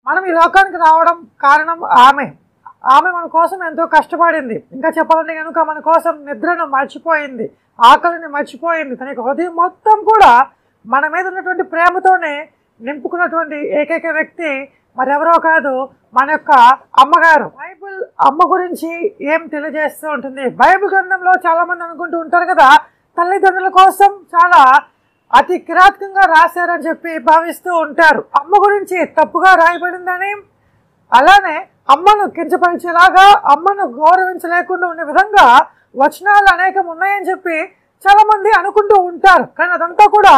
మనం ఈ లోకానికి రావడం కారణం ఆమె మన కోసం ఎంతో కష్టపడింది. ఇంకా చెప్పాలంటే కనుక మన కోసం నిద్రను మర్చిపోయింది, ఆకలిని మర్చిపోయింది. తన యొక్క హృదయం మొత్తం కూడా మన మీద ఉన్నటువంటి ప్రేమతోనే నింపుకున్నటువంటి ఏకైక వ్యక్తి మరెవరో కాదు, మన యొక్క అమ్మగారు. బైబిల్ అమ్మ గురించి ఏం తెలియజేస్తూ ఉంటుంది? బైబిల్ గ్రంథంలో చాలా మంది అనుకుంటూ ఉంటారు కదా, తల్లిదండ్రుల కోసం చాలా అతి కిరాతకంగా రాశారని చెప్పి భావిస్తూ ఉంటారు. అమ్మ గురించి తప్పుగా రాయబడిందని, అలానే అమ్మను కించపరిచేలాగా, అమ్మను గౌరవించలేకుండా ఉండే విధంగా వచనాలు అనేకం ఉన్నాయని చెప్పి చాలా మంది అనుకుంటూ ఉంటారు. కానీ అదంతా కూడా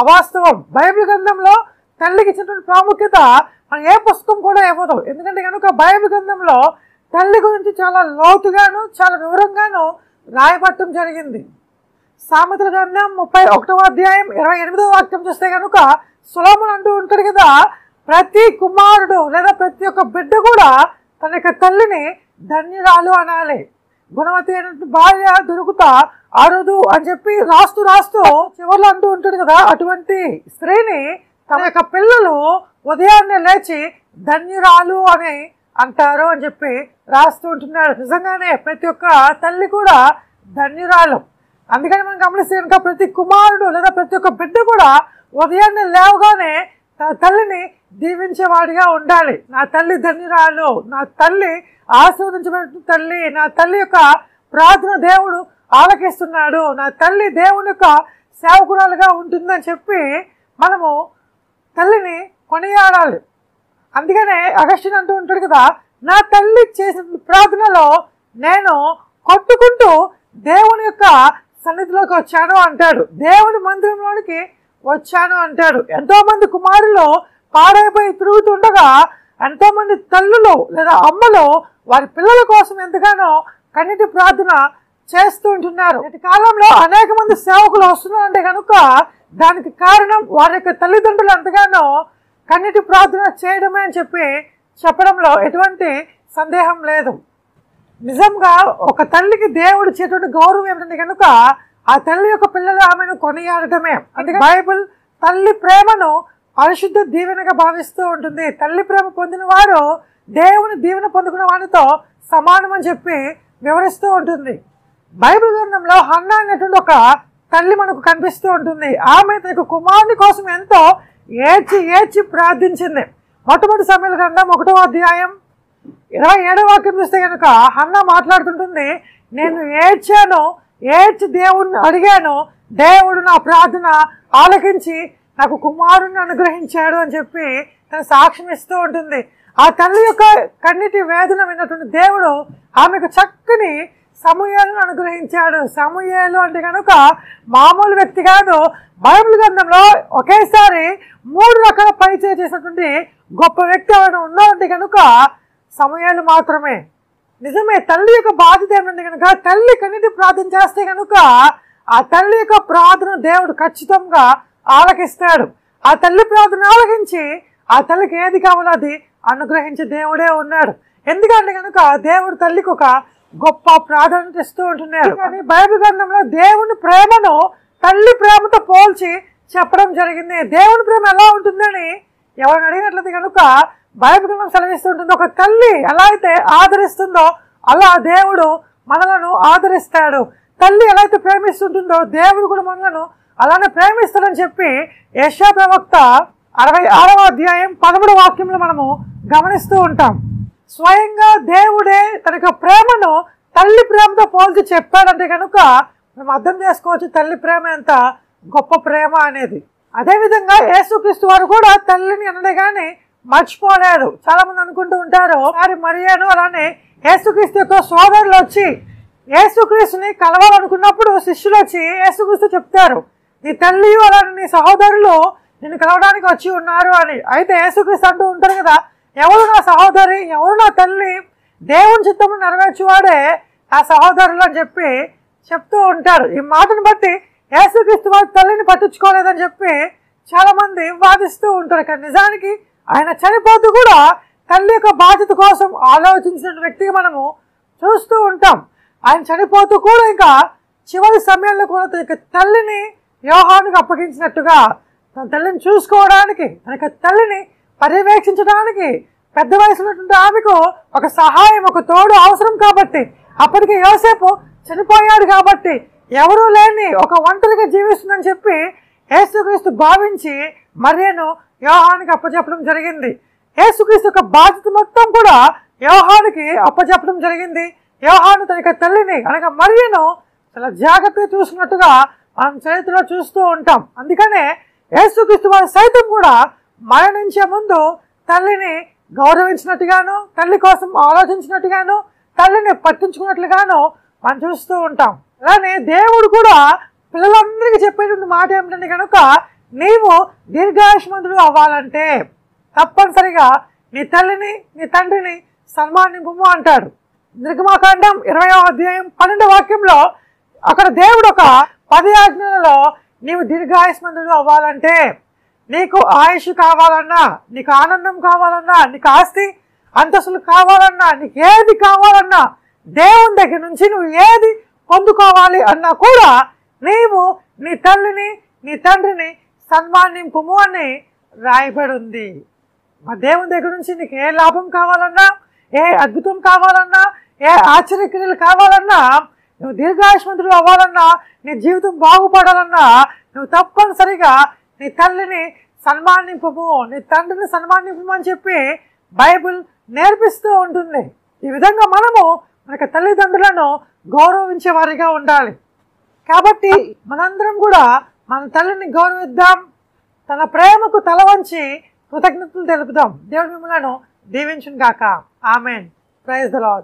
అవాస్తవం. బైబిల్ గ్రంథంలో తల్లికి ఇచ్చినటువంటి ప్రాముఖ్యత మన ఏ పుస్తకం కూడా ఇవ్వదు. ఎందుకంటే కనుక బైబిల్ గ్రంథంలో తల్లి గురించి చాలా లోతుగాను చాలా వివరంగాను రాయబట్టడం జరిగింది. సామెతల గ్రంథం 31వ అధ్యాయం 28వ వాక్యం చూస్తే కనుక సొలొమోను అంటూ ఉంటాడు కదా, ప్రతి కుమారుడు లేదా ప్రతి ఒక్క బిడ్డ కూడా తన యొక్క తల్లిని ధన్యురాలు అనాలి. గుణవతి అయినటువంటి భార్య దొరుకుతా అరుదు అని చెప్పి రాస్తూ చివరిలో అంటూ ఉంటాడు కదా, అటువంటి స్త్రీని తన యొక్క పిల్లలు ఉదయాన్నే లేచి ధన్యురాలు అని అంటారు అని చెప్పి రాస్తూ ఉంటున్నాడు. నిజంగానే ప్రతి ఒక్క తల్లి కూడా ధన్యురాలు. అందుకని మనం గమనిస్తే కనుక ప్రతి కుమారుడు లేదా ప్రతి ఒక్క బిడ్డ కూడా ఉదయాన్నే లేవగానే తన తల్లిని దీవించేవాడిగా ఉండాలి. నా తల్లి ధన్యురాలు, నా తల్లి ఆశీర్వదించబడిన తల్లి, నా తల్లి యొక్క ప్రార్థన దేవుడు ఆలకిస్తున్నాడు, నా తల్లి దేవుని యొక్క సేవకురాలుగా ఉంటుందని చెప్పి మనము తల్లిని కొనియాడాలి. అందుకనే అగస్టిన్ అంటూ ఉంటాడు కదా, నా తల్లి చేసిన ప్రార్థనలో నేను కొట్టుకుంటూ దేవుని యొక్క సన్నిధిలోకి వచ్చాను అంటాడు, దేవుని మందిరంలోనికి వచ్చాను అంటాడు. ఎంతోమంది కుమారులు పాడైపోయి తిరుగుతుండగా ఎంతోమంది తల్లులు లేదా అమ్మలు వారి పిల్లల కోసం ఎంతగానో కన్నీటి ప్రార్థన చేస్తూ ఉంటున్నారు. నేటి కాలంలో అనేక మంది సేవకులు వస్తున్నారంటే కనుక దానికి కారణం వారి యొక్క తల్లిదండ్రులు ఎంతగానో కన్నీటి ప్రార్థన చేయడమే అని చెప్పి చెప్పడంలో ఎటువంటి సందేహం లేదు. నిజంగా ఒక తల్లికి దేవుడు ఇచ్చేటువంటి గౌరవం ఏమిటంటే కనుక ఆ తల్లి యొక్క పిల్లలు ఆమెను కొనియాడటమే. అందుకే బైబిల్ తల్లి ప్రేమను పరిశుద్ధ దీవెనగా భావిస్తూ ఉంటుంది. తల్లి ప్రేమ పొందిన వారు దేవుని దీవెన పొందుకున్న వారితో సమానం అని చెప్పి వివరిస్తూ ఉంటుంది. బైబిల్ గ్రంథంలో హన్నా అనేటువంటి ఒక తల్లి మనకు కనిపిస్తూ ఉంటుంది. ఆమె తన కుమారుని కోసం ఎంతో ఏడ్చి ప్రార్థించింది. మొట్టమొదటి సమూయేలు గ్రంథం 1వ అధ్యాయం 27వ వాక్యం చూస్తే కనుక హన్నా మాట్లాడుతుంటుంది, నేను ఏడ్చి దేవుడిని అడిగాను, దేవుడు నా ప్రార్థన ఆలకించి నాకు కుమారుని అనుగ్రహించాడు అని చెప్పి తన సాక్ష్యం ఇస్తూ ఉంటుంది. ఆ తల్లి యొక్క కన్నీటి వేదన విన్నటువంటి దేవుడు ఆమెకు చక్కని సమూయేలును అనుగ్రహించాడు. సమూయేలు అంటే కనుక మామూలు వ్యక్తి కాదు. బైబిల్ గ్రంథంలో ఒకేసారి 3 రకాల పరిచయం చేసినటువంటి గొప్ప వ్యక్తి ఎవరైనా ఉన్నారంటే కనుక సమూయేలు మాత్రమే. నిజమే, తల్లి యొక్క బాధ్యత ఏమిటంటే కనుక తల్లి కన్నీటి ప్రార్థన చేస్తే కనుక ఆ తల్లి యొక్క ప్రార్థన దేవుడు ఖచ్చితంగా ఆలకిస్తాడు. ఆ తల్లి ప్రార్థన ఆలకించి ఆ తల్లికి ఏది కావాలో అది అనుగ్రహించే దేవుడే ఉన్నాడు. ఎందుకంటే కనుక దేవుడు తల్లికి ఒక గొప్ప ప్రాధాన్యత ఇస్తూ ఉంటున్నాడు. కానీ బైబిల్ గ్రంథంలో దేవుని ప్రేమను తల్లి ప్రేమతో పోల్చి చెప్పడం జరిగింది. దేవుని ప్రేమ ఎలా ఉంటుందని ఎవరిని అడిగినట్లయితే కనుక బైబిల్ గ్రంథం సెలవిస్తూ ఉంటుంది, ఒక తల్లి ఎలా అయితే ఆదరిస్తుందో అలా దేవుడు మనలను ఆదరిస్తాడు. తల్లి ఎలా అయితే ప్రేమిస్తుంటుందో దేవుడు కూడా మనలను అలానే ప్రేమిస్తాడని చెప్పి యెషయా ప్రవక్త 66వ అధ్యాయం 13వ వాక్యంలో మనము గమనిస్తూ ఉంటాం. స్వయంగా దేవుడే తన యొక్క ప్రేమను తల్లి ప్రేమతో పోల్చి చెప్పాడంటే కనుక మేము అర్థం చేసుకోవచ్చు తల్లి ప్రేమ ఎంత గొప్ప ప్రేమ అనేది. అదేవిధంగా యేసుక్రీస్తు వారు కూడా తల్లిని అనడే కానీ మర్చిపోలేదు. చాలా మంది అనుకుంటూ ఉంటారు, మరియను అలానే యేసుక్రీస్తు యొక్క సోదరులు వచ్చి యేసుక్రీస్తుని కలవాలనుకున్నప్పుడు శిష్యులు వచ్చి యేసుక్రీస్తు చెప్తారు, నీ తల్లి అలానే నీ సహోదరులు నిన్ను కలవడానికి వచ్చి ఉన్నారు అని. అయితే యేసుక్రీస్తు అంటూ ఉంటారు కదా, ఎవరు నా సహోదరి, ఎవరు నా తల్లి, దేవుని చిత్తము నెరవేర్చువాడే నా సహోదరులు అని చెప్పి చెప్తూ ఉంటారు. ఈ మాటను బట్టి యేసుక్రీస్తు వారి తల్లిని పట్టించుకోలేదని చెప్పి చాలా మంది వాదిస్తూ ఉంటారు. కానీ నిజానికి ఆయన చనిపోతూ కూడా తల్లి యొక్క బాధ్యత కోసం ఆలోచించిన వ్యక్తిగా మనము చూస్తూ ఉంటాం. ఆయన చనిపోతూ కూడా ఇంకా చివరి సమయంలో కూడా తన తల్లిని యోహానుకు అప్పగించినట్టుగా తన తల్లిని చూసుకోవడానికి, తన తల్లిని పర్యవేక్షించడానికి, పెద్ద వయసు ఉన్నటువంటి ఆమెకు ఒక సహాయం, ఒక తోడు అవసరం కాబట్టి, అప్పటికి యోసేపు చనిపోయాడు కాబట్టి ఎవరూ లేని ఒక ఒంటరిగా జీవిస్తుందని చెప్పి యేసుక్రీస్తు భావించి మరియను యోహానుకి అప్పచెప్పడం జరిగింది. యేసుక్రీస్తు యొక్క బాధ్యత మొత్తం కూడా యోహానుకి అప్పచెప్పడం జరిగింది. యోహాను తన యొక్క తల్లిని అనగా మరియను చాలా జాగ్రత్తగా చూసినట్టుగా మనం చరిత్రలో చూస్తూ ఉంటాం. అందుకనే యేసుక్రీస్తు వారు సైతం కూడా మరణించే ముందు తల్లిని గౌరవించినట్టుగాను, తల్లి కోసం ఆలోచించినట్టుగాను, తల్లిని పట్టించుకున్నట్లుగాను మనం చూస్తూ ఉంటాం. అలానే దేవుడు కూడా పిల్లలందరికీ చెప్పేటువంటి మాట ఏమిటంటే కనుక, నీవు దీర్ఘాయుష్మంతుడు అవ్వాలంటే తప్పనిసరిగా నీ తల్లిని నీ తండ్రిని సన్మానింపు అంటాడు. నిర్గమాకాండం 20వ అధ్యాయం 12వ వాక్యంలో అక్కడ దేవుడు ఒక 10 ఆజ్ఞలలో నీవు దీర్ఘాయుష్మంతుడు అవ్వాలంటే, నీకు ఆయుష్ కావాలన్నా, నీకు ఆనందం కావాలన్నా, నీకు ఆస్తి అంతస్తులు కావాలన్నా, నీకు ఏది కావాలన్నా, దేవుని దగ్గర నుంచి నువ్వు ఏది పొందుకోవాలి అన్నా కూడా నీవు నీ తల్లిని నీ తండ్రిని సన్మానింపుము అని రాయబడి ఉంది. మా దేవుని దగ్గర నుంచి నీకు ఏ లాభం కావాలన్నా, ఏ అద్భుతం కావాలన్నా, ఏ ఆశ్చర్యక్రియలు కావాలన్నా, నువ్వు దీర్ఘాయుష్మంతుడు అవ్వాలన్నా, నీ జీవితం బాగుపడాలన్నా నువ్వు తప్పనిసరిగా నీ తల్లిని సన్మానింపుము, నీ తండ్రిని సన్మానింపు అని చెప్పి బైబిల్ నేర్పిస్తూ ఉంటుంది. ఈ విధంగా మనము మనకి తల్లిదండ్రులను గౌరవించే వారిగా ఉండాలి. కాబట్టి మనందరం కూడా మన తల్లిని గౌరవిద్దాం, తన ప్రేమకు తల వంచి కృతజ్ఞతలు తెలుపుదాం. దేవుడు మిమ్మల్ని దీవించును గాక. ఆమెన్. Praise the lord.